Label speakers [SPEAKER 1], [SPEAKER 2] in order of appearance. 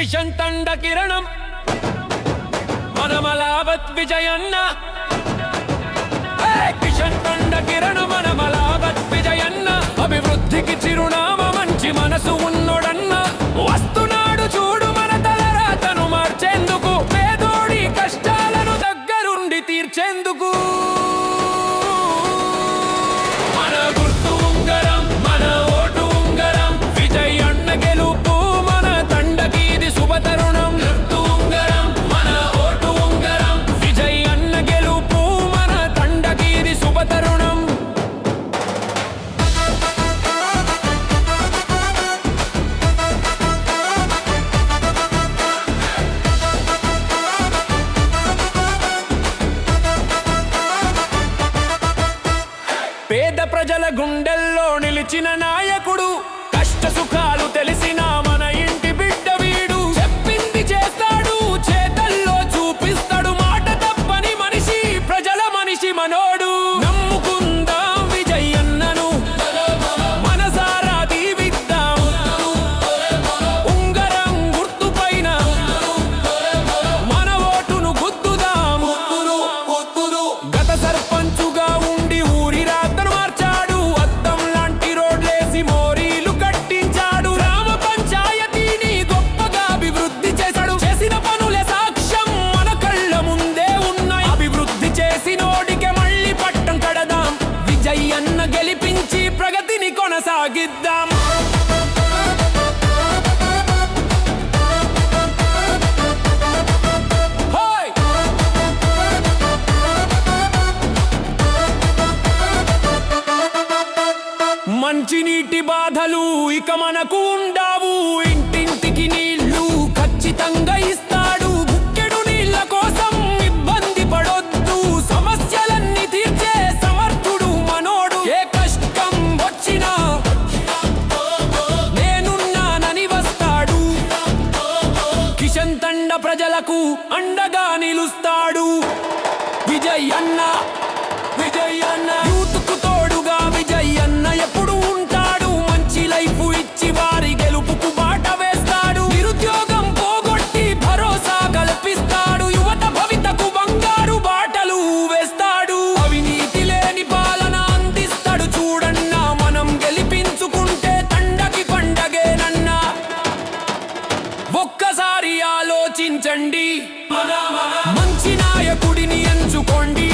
[SPEAKER 1] కిషన్ తండ కిరణం మనమలావత్ విజయన్న కిషన్ తండ కిరణం మనమలావత్ విజయన్న అభివృద్ధికి చిరునామా మంచి మనసు ఉన్నోడన్న వస్తున్నాడు చూడు మన తలరాతను మార్చేందుకు పేదోడి కష్టాలను దగ్గరుండి తీర్చేందుకు మన గుర్తు ఉంగరం మన ఓటు ఉంగరం విజయన్న గెలుపు మన తండకి ఇది శుభతరుణం గుర్తు ఉంగరం మన ఓటు ఉంగరం విజయన్న గెలుపు మన తండకి ఇది శుభతరుణం పేద ప్రజల గుండెల్లో నిలిచిన నాయకుడు కష్ట సుఖాలు తెలిసిన మన ఇంటి బిడ్డ వీడు చెప్పింది చేస్తాడు చేతల్లో చూపిస్తాడు మాట తప్పని మనిషి ప్రజల మనిషి మనోడు నమ్ముకుందాం విజయన్నను మనసారా దీవిద్దాం ఉంగరం గుర్తుపైన మన ఓటును గుద్దుదాం గత సర్పంచుగా ఉండి ఊరి రాతను మార్చాడు అద్దం లాంటి రోడ్లేసి మోరీలు కట్టించాడు గ్రామ పంచాయతీని గొప్పగా అభివృద్ధి చేశాడు చేసిన పనులే సాక్ష్యం మన కళ్ళ ముందే ఉన్నాయి అభివృద్ధి చేసినోడికే మళ్ళీ పట్టం కడదాం విజయన్న గెలిపించి ప్రగతిని కొనసాగిద్దాం మంచినీటి బాధలు ఇక మనకు ఉండావు ఇంటింటికి నీళ్లు ఖచ్చితంగా ఇస్తాడు బుక్కెడు నీళ్ల కోసం ఇబ్బంది పడొద్దు సమస్యలన్నీ తీర్చే సమర్థుడు మనోడు ఏ కష్టం వచ్చినా నేనున్నానని వస్తాడు కిషన్ తండ ప్రజలకు అండగా నిలుస్తాడు విజయన్న యూత్కు తోడుగా విజయన్న ఎప్పుడు ఉంటాడు మంచి లైఫ్ ఇచ్చి వారి గెలుపుకు బాట వేస్తాడు నిరుద్యోగం పోగొట్టి భరోసా కల్పిస్తాడు యువత భవితకు బంగారు బాటలు వేస్తాడు అవినీతి లేని పాలన అందిస్తాడు చూడన్నా మనం గెలిపించుకుంటే తండకి పండగేనన్నా ఒక్కసారి ఆలోచించండి మంచి నాయకుడిని ఎంచుకోండి